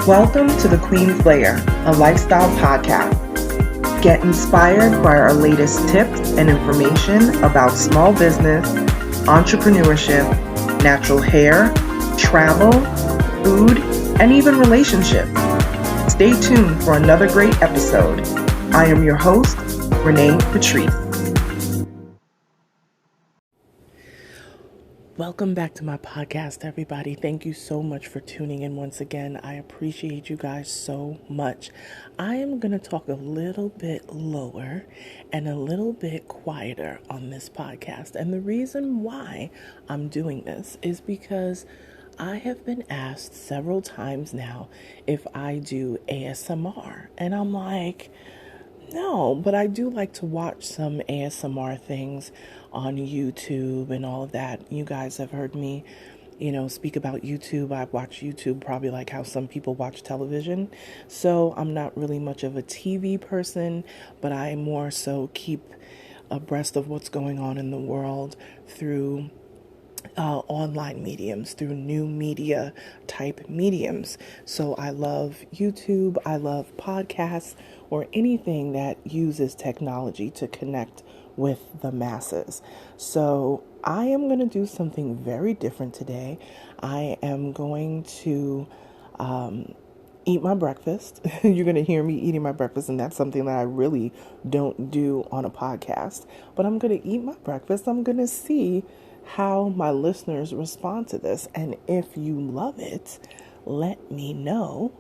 Welcome to The Queen's Lair, a lifestyle podcast. Get inspired by our latest tips and information about small business, entrepreneurship, natural hair, travel, food, and even relationships. Stay tuned for another great episode. I am your host, Renee Patrice. Welcome back to my podcast, everybody. Thank you so much for tuning in once again. I appreciate you guys so much. I am going to talk a little bit lower and a little bit quieter on this podcast. And the reason why I'm doing this is because I have been asked several times now if I do ASMR. And I'm like, no, but I do like to watch some ASMR things on YouTube and all of that. You guys have heard me, speak about YouTube. I watch YouTube probably like how some people watch television. So I'm not really much of a TV person, but I more so keep abreast of what's going on in the world through online mediums, through new media type mediums. So I love YouTube, I love podcasts, or anything that uses technology to connect with the masses. So I am going to do something very different today. I am going to eat my breakfast. You're going to hear me eating my breakfast, and that's something that I really don't do on a podcast. But I'm going to eat my breakfast. I'm going to see how my listeners respond to this. And if you love it, let me know.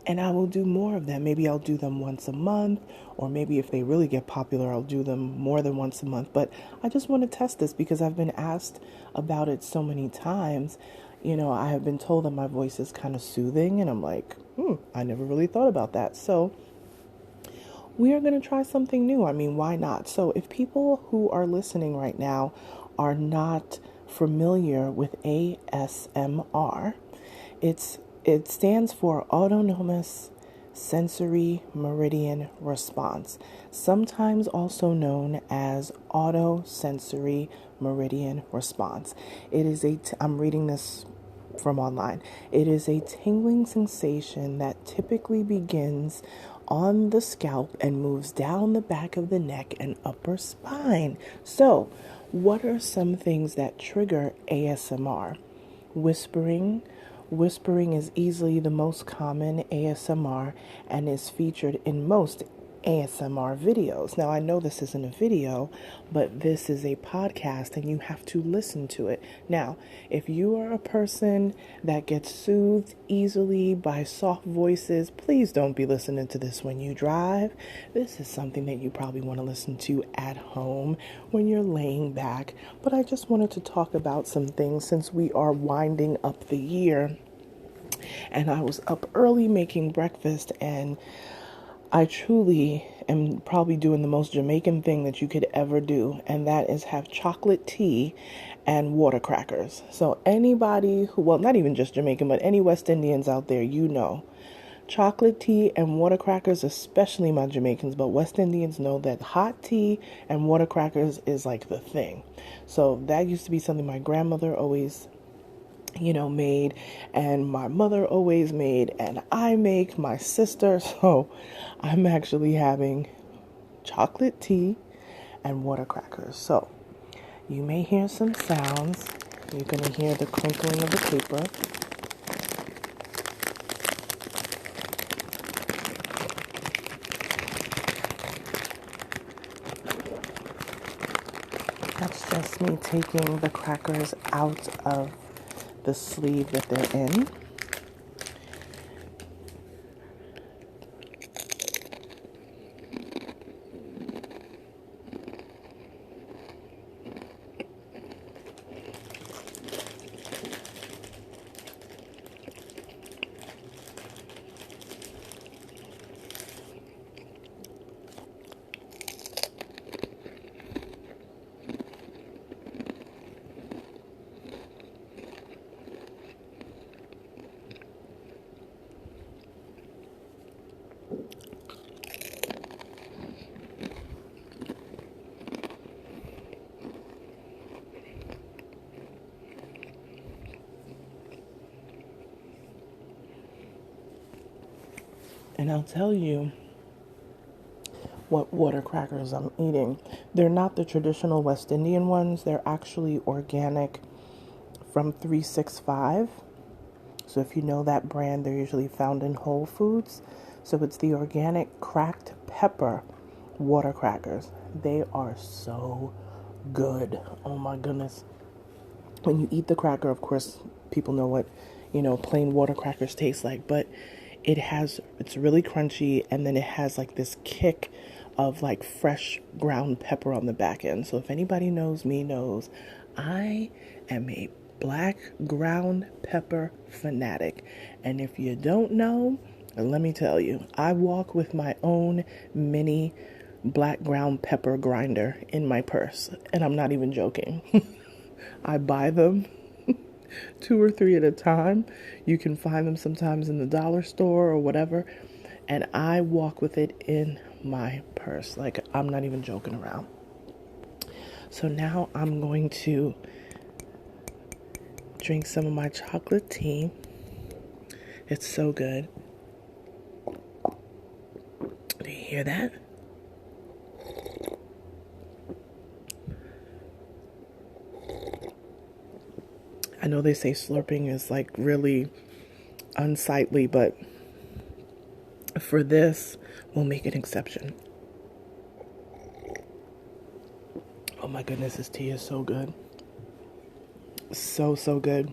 And I will do more of them. Maybe I'll do them once a month, or maybe if they really get popular, I'll do them more than once a month. But I just want to test this because I've been asked about it so many times. I have been told that my voice is kind of soothing, and I'm like, I never really thought about that. So we are going to try something new. I mean, why not? So if people who are listening right now are not familiar with ASMR, it stands for Autonomous Sensory Meridian Response, sometimes also known as Autosensory Meridian Response. I'm reading this from online. It is a tingling sensation that typically begins on the scalp and moves down the back of the neck and upper spine. So, what are some things that trigger ASMR? Whispering. Whispering is easily the most common ASMR and is featured in most ASMR videos. Now, I know this isn't a video, but this is a podcast and you have to listen to it. Now, if you are a person that gets soothed easily by soft voices, please don't be listening to this when you drive. This is something that you probably want to listen to at home when you're laying back. But I just wanted to talk about some things since we are winding up the year. And I was up early making breakfast, and I truly am probably doing the most Jamaican thing that you could ever do, and that is have chocolate tea and water crackers. So anybody who, well, not even just Jamaican, but any West Indians out there, chocolate tea and water crackers, especially my Jamaicans, but West Indians know that hot tea and water crackers is like the thing. So that used to be something my grandmother always made, and my mother always made, and I make my sister. So I'm actually having chocolate tea and water crackers. So you may hear some sounds. You're going to hear the crinkling of the paper. That's just me taking the crackers out of the sleeve that they're in. And I'll tell you what water crackers I'm eating. They're not the traditional West Indian ones. They're actually organic from 365. So if you know that brand, they're usually found in Whole Foods. So it's the organic cracked pepper water crackers. They are so good. Oh my goodness. When you eat the cracker, of course, people know what, plain water crackers taste like, but it's really crunchy, and then it has like this kick of like fresh ground pepper on the back end. So if anybody knows me knows I am a black ground pepper fanatic. And if you don't know, let me tell you, I walk with my own mini black ground pepper grinder in my purse, and I'm not even joking. I buy them 2 or 3 at a time. You can find them sometimes in the dollar store or whatever, and I walk with it in my purse. Like, I'm not even joking around. So now I'm going to drink some of my chocolate tea. It's so good. Do you hear that? I know they say slurping is like really unsightly, but for this, we'll make an exception. Oh my goodness, this tea is so good. So good.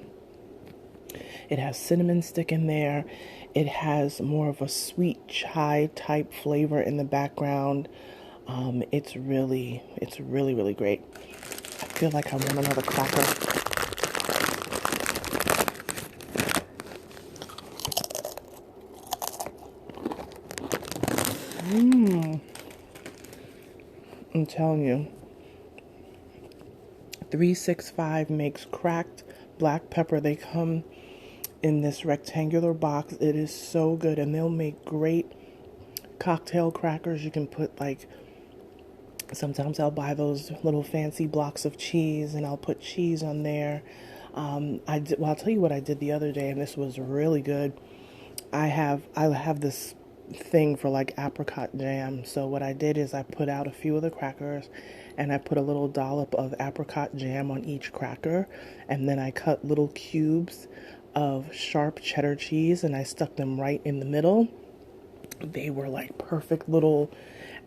It has cinnamon stick in there. It has more of a sweet chai type flavor in the background. It's really great. I feel like I want another cracker. I'm telling you, 365 makes cracked black pepper. They come in this rectangular box. It is so good, and they'll make great cocktail crackers. You can put sometimes I'll buy those little fancy blocks of cheese, and I'll put cheese on there. I'll tell you what I did the other day, and this was really good. I have this thing for like apricot jam. So what I did is I put out a few of the crackers, and I put a little dollop of apricot jam on each cracker, and then I cut little cubes of sharp cheddar cheese, and I stuck them right in the middle. They were like perfect little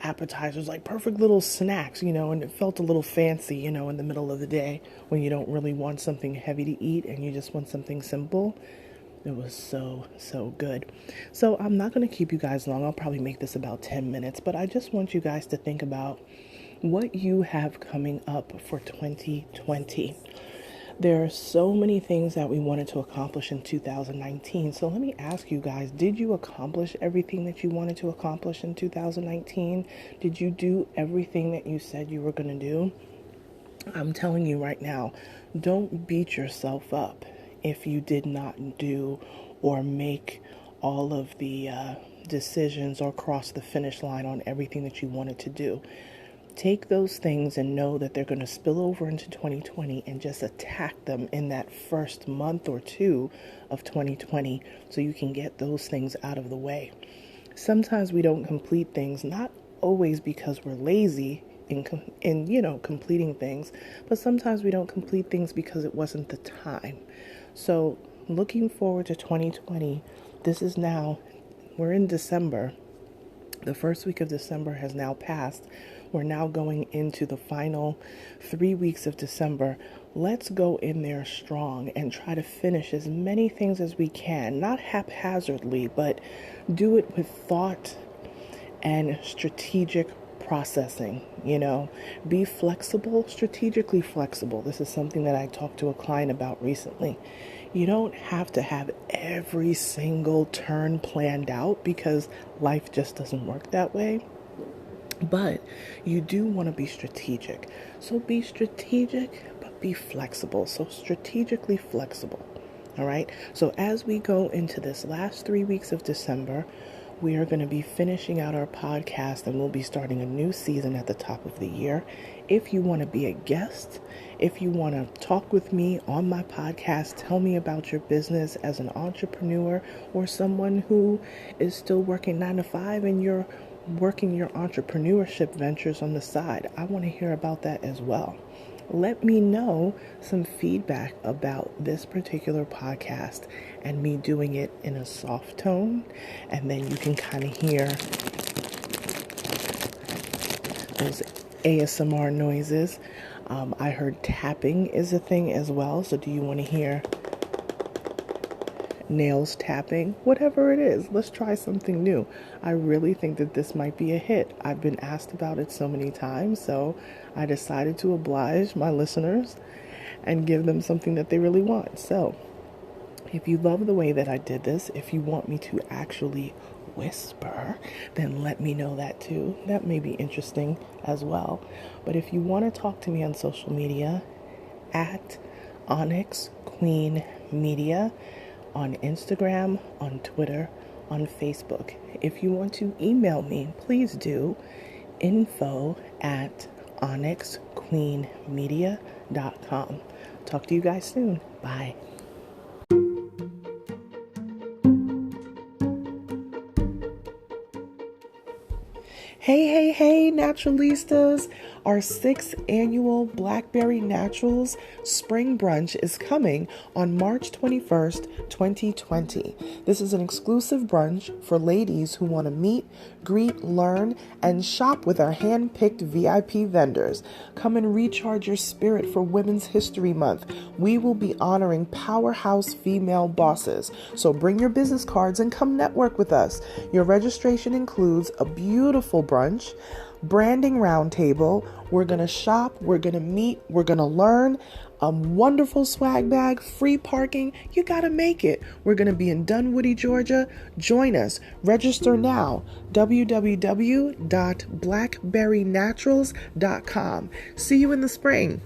appetizers, like perfect little snacks, and it felt a little fancy, in the middle of the day when you don't really want something heavy to eat and you just want something simple. It was so good. So I'm not going to keep you guys long. I'll probably make this about 10 minutes, but I just want you guys to think about what you have coming up for 2020. There are so many things that we wanted to accomplish in 2019. So let me ask you guys, did you accomplish everything that you wanted to accomplish in 2019? Did you do everything that you said you were going to do? I'm telling you right now, don't beat yourself up if you did not do or make all of the decisions or cross the finish line on everything that you wanted to do. Take those things and know that they're going to spill over into 2020, and just attack them in that first month or two of 2020 so you can get those things out of the way. Sometimes we don't complete things, not always because we're lazy in completing things, but sometimes we don't complete things because it wasn't the time. So looking forward to 2020, we're in December. The first week of December has now passed. We're now going into the final 3 weeks of December. Let's go in there strong and try to finish as many things as we can, not haphazardly, but do it with thought and strategic processing. Be flexible, strategically flexible. This is something that I talked to a client about recently. You don't have to have every single turn planned out, because life just doesn't work that way. But you do want to be strategic. So be strategic, but be flexible. So strategically flexible. All right. So as we go into this last 3 weeks of December, We are going to be finishing out our podcast, and we'll be starting a new season at the top of the year. If you want to be a guest, if you want to talk with me on my podcast, tell me about your business as an entrepreneur or someone who is still working 9 to 5 and you're working your entrepreneurship ventures on the side. I want to hear about that as well. Let me know some feedback about this particular podcast and me doing it in a soft tone, and then you can kind of hear those ASMR noises. I heard tapping is a thing as well, so do you want to hear nails tapping? Whatever it is, let's try something new. I really think that this might be a hit. I've been asked about it so many times, so I decided to oblige my listeners and give them something that they really want. So if you love the way that I did this, if you want me to actually whisper, then let me know that too. That may be interesting as well. But if you want to talk to me on social media, at Onyx Queen Media, on Instagram, on Twitter, on Facebook. If you want to email me, please do info@onyxqueenmedia.com. Talk to you guys soon. Bye. Hey, Naturalistas! Our 6th annual Blackberry Naturals Spring Brunch is coming on March 21st, 2020. This is an exclusive brunch for ladies who want to meet, greet, learn, and shop with our hand-picked VIP vendors. Come and recharge your spirit for Women's History Month. We will be honoring powerhouse female bosses. So bring your business cards and come network with us. Your registration includes a beautiful brunch, branding roundtable. We're going to shop, we're going to meet, we're going to learn, a wonderful swag bag, free parking. You got to make it. We're going to be in Dunwoody, Georgia. Join us. Register now. www.blackberrynaturals.com. See you in the spring.